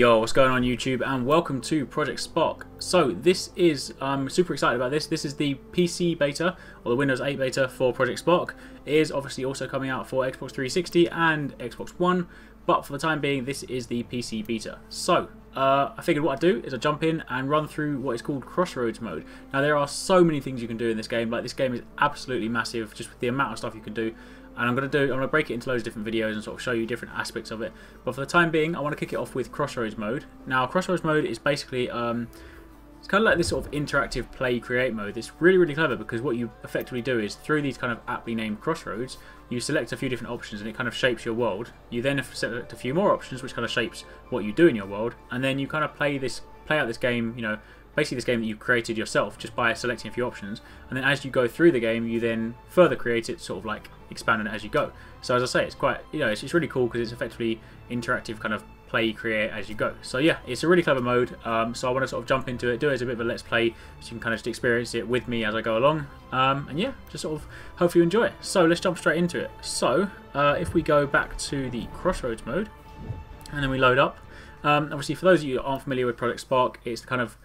Yo, what's going on YouTube, and welcome to Project Spark. So this is, I'm super excited about this. This is the PC beta, or the Windows 8 beta for Project Spark. It is obviously also coming out for Xbox 360 and Xbox One, but for the time being this is the PC beta. So I figured what I'd do is I'd jump in and run through what is called Crossroads mode. Now there are so many things you can do in this game. Like, this game is absolutely massive, just with the amount of stuff you can do. And I'm going to break it into loads of different videos and sort of show you different aspects of it. But for the time being, I want to kick it off with Crossroads mode. Now, Crossroads mode is basically, it's kind of like this sort of interactive play create mode. It's really, really clever because what you effectively do is, through these kind of aptly named crossroads, you select a few different options and it kind of shapes your world. You then select a few more options which kind of shapes what you do in your world. And then you kind of play out this game, you know, basically this game that you've created yourself just by selecting a few options, and then as you go through the game you then further create it, sort of like expanding it as you go. So as I say, it's quite, you know, it's really cool because it's effectively interactive kind of play create as you go. So yeah, it's a really clever mode. So I want to sort of jump into it, do it as a bit of a let's play, so you can kind of just experience it with me as I go along, and yeah, just sort of hopefully you enjoy it. So let's jump straight into it. So if we go back to the Crossroads mode and then we load up, obviously for those of you that aren't familiar with Project Spark, it's kind of,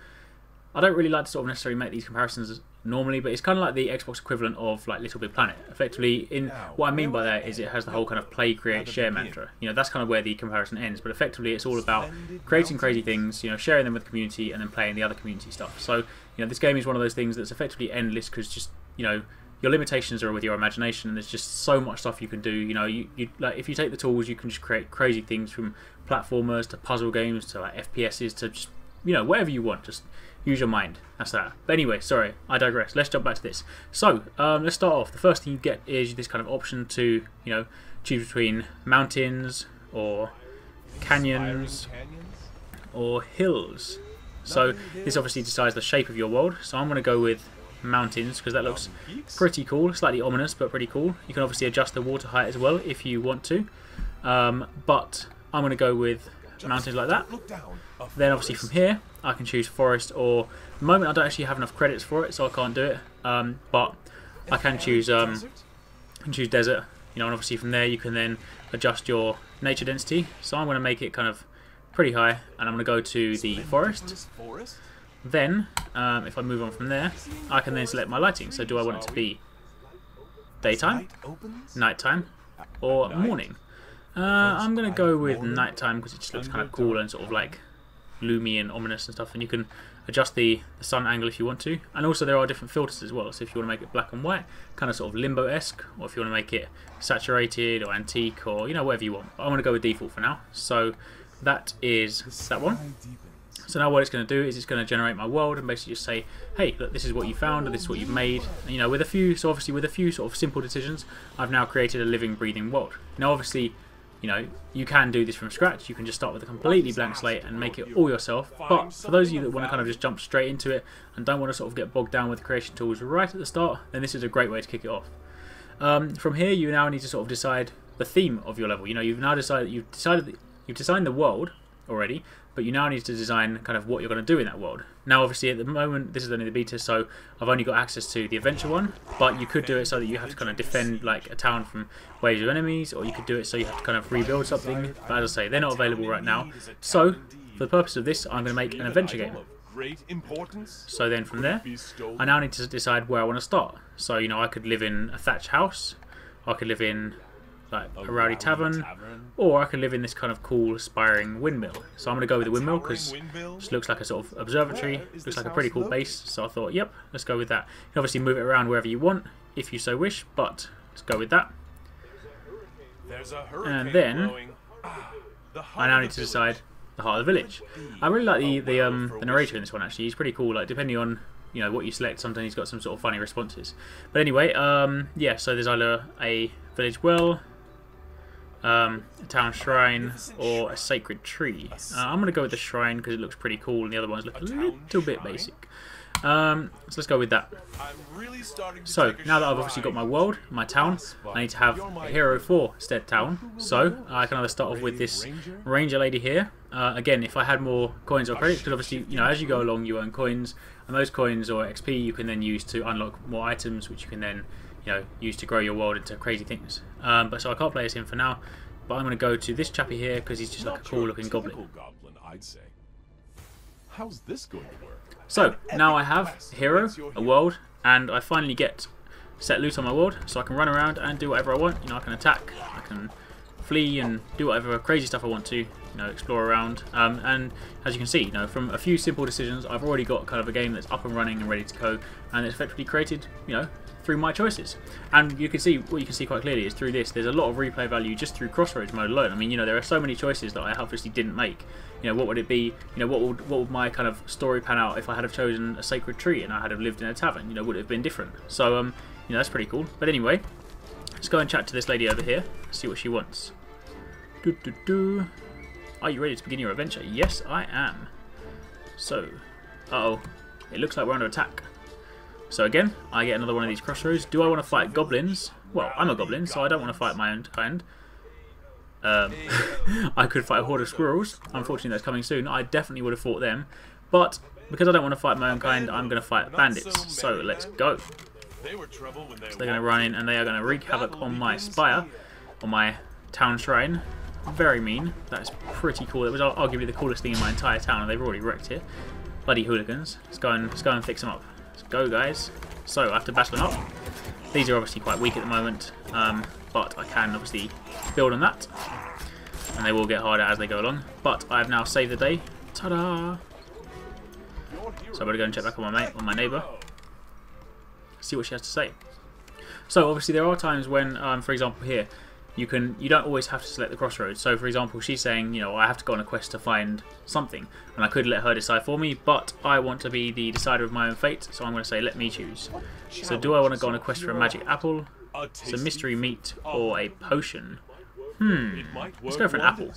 I don't really like to sort of necessarily make these comparisons normally, but it's kind of like the Xbox equivalent of like Little Big Planet. Effectively, in what I mean by that is it has the whole kind of play, create, share mantra. You know, that's kind of where the comparison ends. But effectively, it's all about creating crazy things, you know, sharing them with the community, and then playing the other community stuff. So, you know, this game is one of those things that's effectively endless because just, you know, your limitations are with your imagination, and there's just so much stuff you can do. You know, you like, if you take the tools, you can just create crazy things, from platformers to puzzle games to like FPSs to just, you know, whatever you want. Just use your mind. That's that. But anyway, sorry, I digress. Let's jump back to this. So let's start off. The first thing you get is this kind of option to, you know, choose between mountains or canyons or hills. So this obviously decides the shape of your world. So I'm going to go with mountains because that looks pretty cool. Slightly ominous, but pretty cool. You can obviously adjust the water height as well if you want to. But I'm going to go with mountains like that. Then obviously from here I can choose forest, or at the moment I don't actually have enough credits for it, so I can't do it. But I can choose desert. You know, and obviously from there you can then adjust your nature density. So I'm going to make it kind of pretty high, and I'm going to go to the forest. Then if I move on from there, I can then select my lighting. So do I want it to be daytime, nighttime, or morning? I'm going to go with nighttime because it just looks kind of cool and sort of like gloomy and ominous and stuff, and you can adjust the sun angle if you want to, and also there are different filters as well. So if you want to make it black and white, kind of sort of limbo-esque, or if you want to make it saturated or antique, or, you know, whatever you want. I'm going to go with default for now. So that is that one. So now what it's going to do is it's going to generate my world and basically just say, hey, look, this is what you found and this is what you've made. And, you know, with a few, so obviously with a few sort of simple decisions, I've now created a living, breathing world. Now obviously, you know, you can do this from scratch. You can just start with a completely blank slate and make it all yourself. But for those of you that want to kind of just jump straight into it and don't want to sort of get bogged down with creation tools right at the start, then this is a great way to kick it off. From here, you now need to sort of decide the theme of your level. You know, you've designed the world already, but you now need to design kind of what you're going to do in that world. Now obviously at the moment this is only the beta, so I've only got access to the adventure one, but you could do it so that you have to kind of defend like a town from waves of enemies, or you could do it so you have to kind of rebuild something. But as I say, they're not available right now. So for the purpose of this, I'm going to make an adventure game. So then from there, I now need to decide where I want to start. So, you know, I could live in a thatched house, I could live in like a rowdy tavern, or I can live in this kind of cool aspiring windmill. So I'm going to go with the windmill because it just looks like a sort of observatory, looks like a pretty cool base, so I thought, yep, let's go with that. You can obviously move it around wherever you want if you so wish, but let's go with that. And then I now need to decide the heart of the village. I really like the narrator in this one. Actually, he's pretty cool. Like, depending on, you know, what you select, sometimes he's got some sort of funny responses. But anyway, yeah, so there's either a village well, a town shrine, or a sacred tree. I'm going to go with the shrine because it looks pretty cool, and the other ones look a little bit basic. So let's go with that. So now that I've obviously got my world, my town, I need to have a hero for said town. So I can either start off with this ranger lady here. Again, if I had more coins or credits, because obviously, you know, as you go along you earn coins, and those coins or XP you can then use to unlock more items, which you can then, you know, use to grow your world into crazy things. But so I can't play as him for now, but I'm going to go to this chappy here because he's just like a cool looking goblin. I'd say. How's this going to work? So now I have a hero, a world, and I finally get set loose on my world, so I can run around and do whatever I want. You know, I can attack, I can flee, and do whatever crazy stuff I want to. You know, explore around. And as you can see, you know, from a few simple decisions, I've already got kind of a game that's up and running and ready to go, and it's effectively created, you know, through my choices. And you can see, what you can see quite clearly is through this, there's a lot of replay value just through Crossroads mode alone. I mean, you know, there are so many choices that I obviously didn't make. You know, what would it be? You know, what would my kind of story pan out if I had have chosen a sacred tree and I had have lived in a tavern? You know, would it have been different? So, you know, that's pretty cool. But anyway, let's go and chat to this lady over here, see what she wants. Are you ready to begin your adventure? Yes, I am. So, uh-oh, it looks like we're under attack. So again, I get another one of these crossroads. Do I want to fight goblins? Well, I'm a goblin, so I don't want to fight my own kind. I could fight a horde of squirrels. Unfortunately, that's coming soon. I definitely would have fought them. But because I don't want to fight my own kind, I'm going to fight bandits. So let's go. So they're going to run in and they are going to wreak havoc on my spire, on my town shrine. Very mean. That's pretty cool. It was arguably the coolest thing in my entire town, and they've already wrecked it. Bloody hooligans. Let's go and fix them up. Let's go, guys. So I have to battle them up. These are obviously quite weak at the moment, but I can obviously build on that, and they will get harder as they go along. But I have now saved the day. Ta-da! So I'm going to go and check back on my neighbour, see what she has to say. So obviously there are times when, for example here, you don't always have to select the crossroads. So for example, she's saying, you know, I have to go on a quest to find something, and I could let her decide for me, but I want to be the decider of my own fate, so I'm going to say let me choose. So do I want to go on a quest for a magic apple, some mystery meat, or a potion? Let's go for an apple.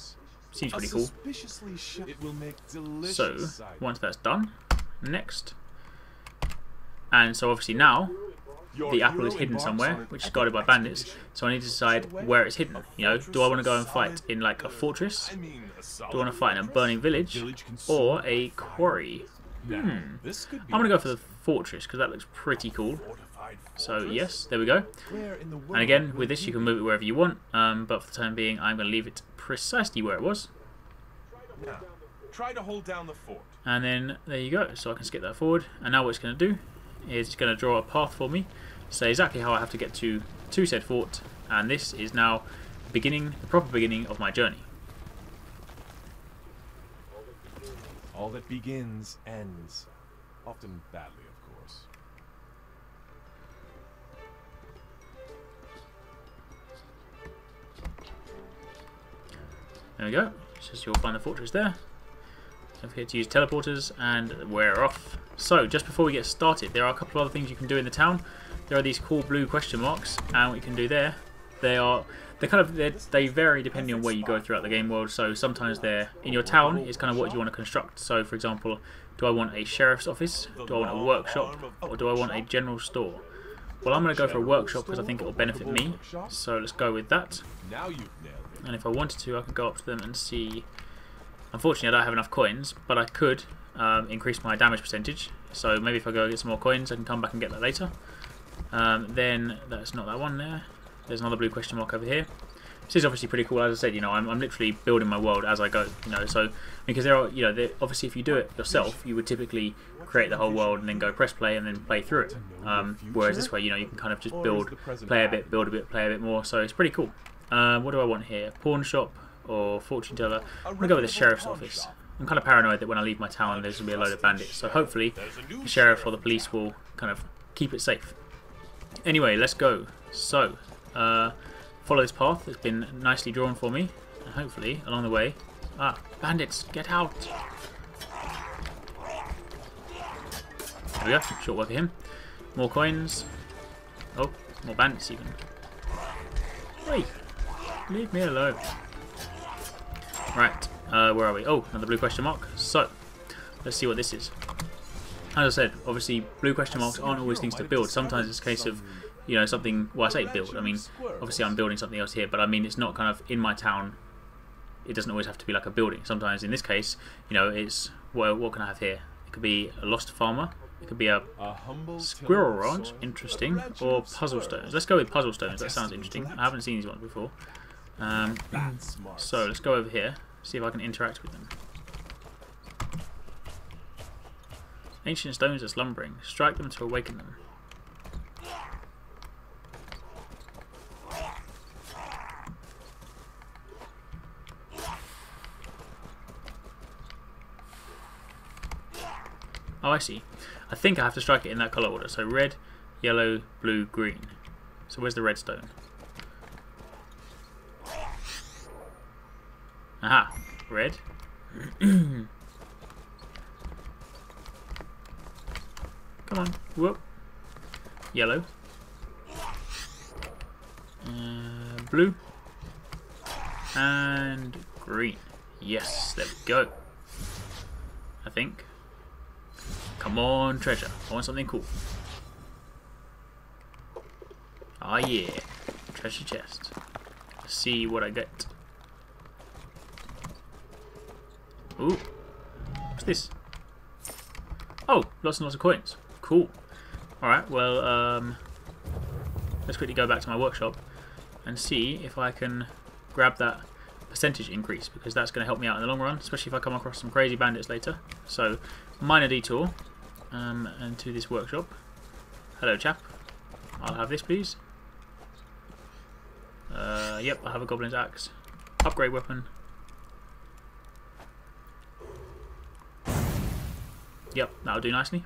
Seems pretty cool. So once that's done, next. And so obviously now the apple is hidden somewhere, which is guarded by bandits, so I need to decide where it's hidden. You know, do I want to go and fight in like a fortress? Do I want to fight in a burning village? Or a quarry? I'm going to go for the fortress, because that looks pretty cool. So yes, there we go. And again, with this you can move it wherever you want, but for the time being I'm going to leave it precisely where it was. Try to hold down the fort. And then there you go, so I can skip that forward, and now what it's going to do is it's going to draw a path for me, say exactly how I have to get to said fort, and this is now the proper beginning of my journey. All that begins ends, often badly, of course. There we go, so you'll find the fortress there. Don't forget to use teleporters, and we're off. So, just before we get started, there are a couple of other things you can do in the town. There are these cool blue question marks, and what you can do there, they vary depending on where you go throughout the game world. So sometimes they're in your town, it's kind of what you want to construct. So for example, do I want a sheriff's office, do I want a workshop, or do I want a general store? Well, I'm going to go for a workshop because I think it will benefit me. So let's go with that. And if I wanted to, I could go up to them and see. Unfortunately, I don't have enough coins, but I could increase my damage percentage. So maybe if I go get some more coins, I can come back and get that later. Then that's not that one there. There's another blue question mark over here. This is obviously pretty cool. As I said, you know, I'm literally building my world as I go. You know, so because there are, you know, obviously if you do it yourself, you would typically create the whole world and then go press play and then play through it. Whereas this way, you know, you can kind of just build, play a bit, build a bit, play a bit more. So it's pretty cool. What do I want here? Pawn shop or fortune teller? I'm gonna go with the sheriff's office. I'm kind of paranoid that when I leave my town, there's gonna be a load of bandits. So hopefully, the sheriff or the police will kind of keep it safe. Anyway, let's go. So. Follow this path that's been nicely drawn for me, and hopefully along the way, bandits, get out! There we go, short work of him. More coins. Oh, more bandits even. Wait, leave me alone. Right, where are we? Oh, another blue question mark. So, let's see what this is. As I said, obviously blue question marks aren't always things to build. Sometimes it's a case of, you know, something, well I say build, I mean, obviously I'm building something else here, but I mean it's not kind of in my town, it doesn't always have to be like a building. Sometimes in this case, you know, it's, well, what can I have here? It could be a lost farmer, it could be a squirrel ranch, interesting, or puzzle stones. Let's go with puzzle stones, that sounds interesting. I haven't seen these ones before. So let's go over here, see if I can interact with them. Ancient stones are slumbering. Strike them to awaken them. Oh, I see. I think I have to strike it in that colour order. So red, yellow, blue, green. So where's the red stone? Aha, red. Come on, whoop. Yellow. Blue. And green. Yes, there we go. I think. Come on, treasure. I want something cool. Ah, yeah. Treasure chest. Let's see what I get. Ooh. What's this? Oh, lots and lots of coins. Cool. Alright, well, let's quickly go back to my workshop and see if I can grab that percentage increase, because that's going to help me out in the long run, especially if I come across some crazy bandits later. So, minor detour and to this workshop. Hello, chap. I'll have this, please. Yep, I have a goblin's axe. Upgrade weapon. Yep, that'll do nicely.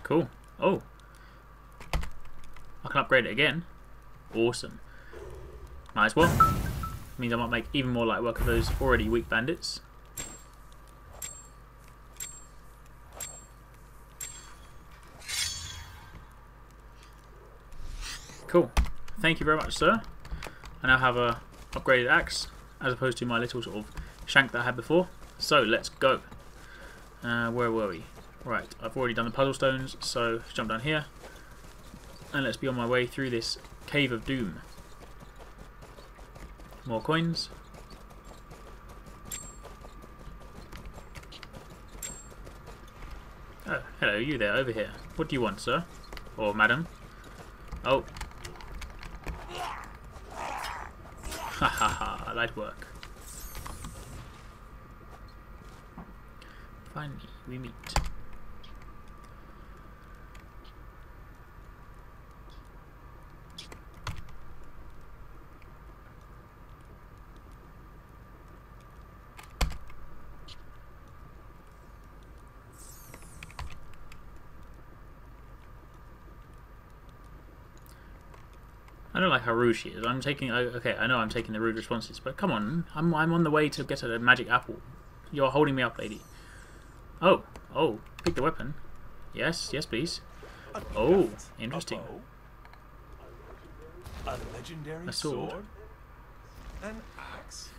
Cool. Oh. I can upgrade it again. Awesome. Might as well. Means I might make even more light work of those already weak bandits. Cool. Thank you very much, sir. I now have a upgraded axe as opposed to my little sort of shank that I had before. So let's go. Where were we? Right, I've already done the puzzle stones, so let's jump down here and let's be on my way through this cave of doom. More coins. Oh, hello, you there, over here. What do you want, sir? Or madam? Oh. Ha ha ha, light work. Finally, we meet. I don't like how rude she is. I'm taking... Okay, I know I'm taking the rude responses, but come on. I'm on the way to get a magic apple. You're holding me up, lady. Oh. Oh. Pick the weapon. Yes. Yes, please. Oh. Interesting. A legendary A sword. An axe.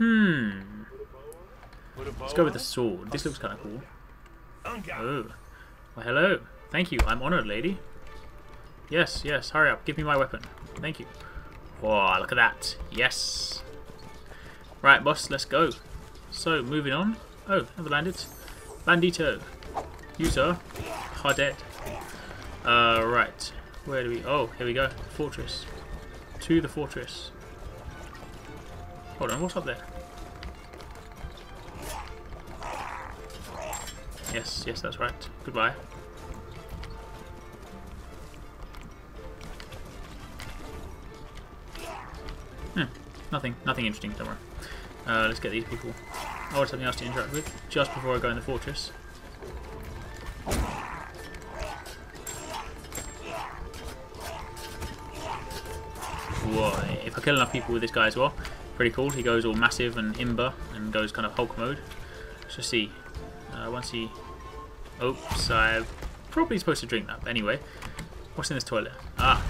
Let's go with the sword. This looks kind of cool. Oh. Well, hello. Thank you. I'm honoured, lady. Yes, yes. Hurry up. Give me my weapon. Thank you. Whoa, look at that. Yes. Right, boss. Let's go. So, moving on. Oh, another bandit. Bandito. You, sir, are dead. Right. Where do we... Oh, here we go. Fortress. To the fortress. Hold on. What's up there? Yes, yes, that's right. Goodbye. Nothing interesting, don't worry. Let's get these people. I want something else to interact with just before I go in the fortress. Whoa, if I kill enough people with this guy as well, pretty cool. He goes all massive and imber and goes kind of Hulk mode. Let's just see. Once he... Oops, I'm probably supposed to drink that, but anyway. What's in this toilet? Ah.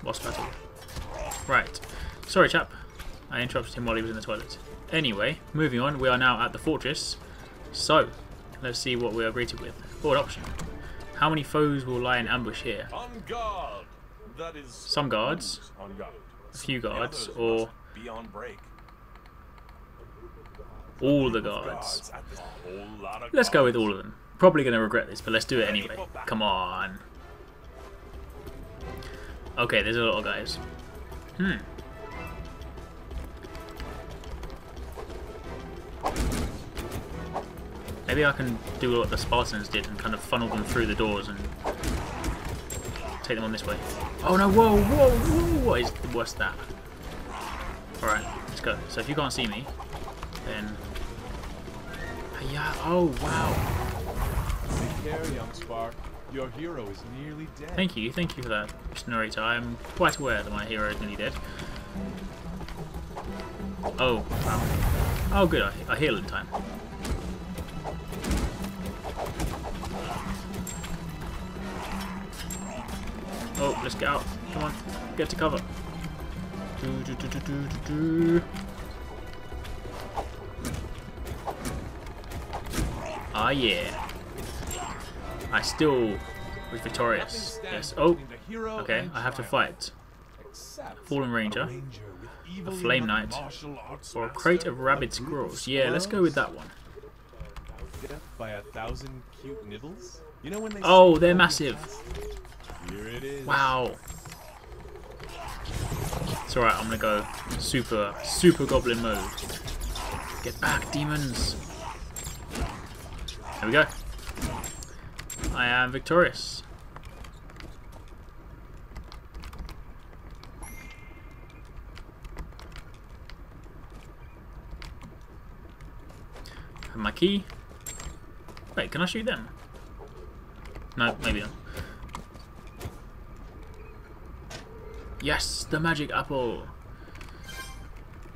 Boss battle. Right. Sorry, chap. I interrupted him while he was in the toilet. Anyway, moving on. We are now at the fortress. So, let's see what we are greeted with. Forward option. How many foes will lie in ambush here? On guard. That is some guards, on guard. a few guards, or be on break. all the guards. Let's go with all of them. Probably going to regret this, but let's do it anyway. Come on. Okay, there's a lot of guys. Maybe I can do what the Spartans did and kind of funnel them through the doors and take them on this way. Oh no, whoa, whoa, whoa, what's that? Alright, let's go. So if you can't see me, then... Yeah, oh wow. Take care, young Spark. Your hero is nearly dead. Thank you for that, Mr. Narrator. I am quite aware that my hero is nearly dead. Oh, wow. Oh good, I heal in time. Oh, let's get out. Come on, get to cover. Ah, yeah. I still was victorious. Yes. Oh, okay. I have to fight a Fallen Ranger, a Flame Knight, or a crate of rabid squirrels. Yeah, let's go with that one. Death by 1,000 cute nibbles? You know when they oh, they're massive. Here it is. Wow. It's alright, I'm gonna go super goblin mode. Get back, demons. There we go. I am victorious. Have my key. Wait, can I shoot them? No, maybe not. Yes, the magic apple.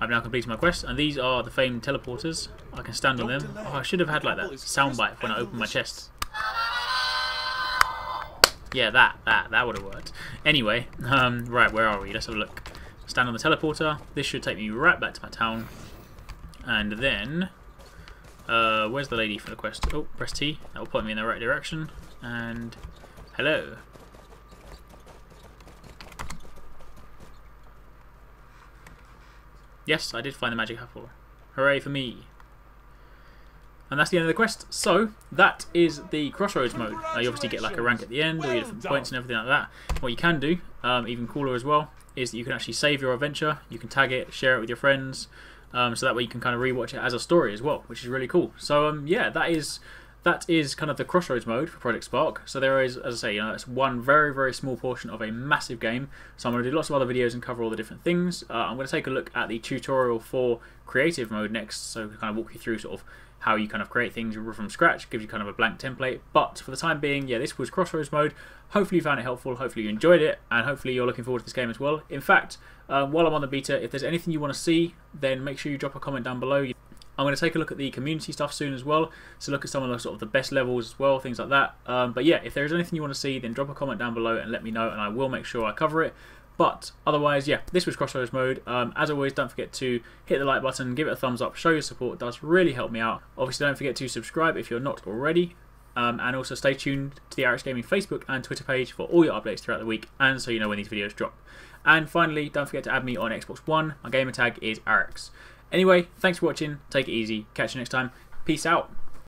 I've now completed my quest, and these are the famed teleporters. I can stand on them. Oh, I should have had like that soundbite when I opened my chest. Yeah, that would have worked. Anyway, right, where are we? Let's have a look. Stand on the teleporter. This should take me right back to my town. And then, where's the lady for the quest? Oh, press T. That will point me in the right direction. And hello. Yes, I did find the magic apple. Hooray for me. And that's the end of the quest. So, that is the Crossroads mode. You obviously get like a rank at the end, all your different points and everything like that. What you can do, even cooler as well, is that you can actually save your adventure. You can tag it, share it with your friends, so that way you can kind of rewatch it as a story as well, which is really cool. So, yeah, that is kind of the Crossroads mode for Project Spark. So there is, as I say, it's one very small portion of a massive game. So I'm going to do lots of other videos and cover all the different things. I'm going to take a look at the tutorial for creative mode next, so to kind of walk you through sort of how you kind of create things from scratch, gives you kind of a blank template. But for the time being, yeah, this was Crossroads mode. Hopefully you found it helpful, hopefully you enjoyed it, and hopefully you're looking forward to this game as well. In fact, while I'm on the beta, if there's anything you want to see, then make sure you drop a comment down below. I'm going to take a look at the community stuff soon as well, so look at some of the sort of the best levels as well, things like that. But yeah, if there is anything you want to see, then drop a comment down below and let me know, and I will make sure I cover it. But otherwise, yeah, this was Crossroads mode. As always, don't forget to hit the like button, give it a thumbs up, show your support. It does really help me out. Obviously, don't forget to subscribe if you're not already. And also stay tuned to the Alex Gaming Facebook and Twitter page for all your updates throughout the week, and so you know when these videos drop. And finally, don't forget to add me on Xbox One. My gamer tag is Alex. Anyway, thanks for watching, take it easy, catch you next time, peace out.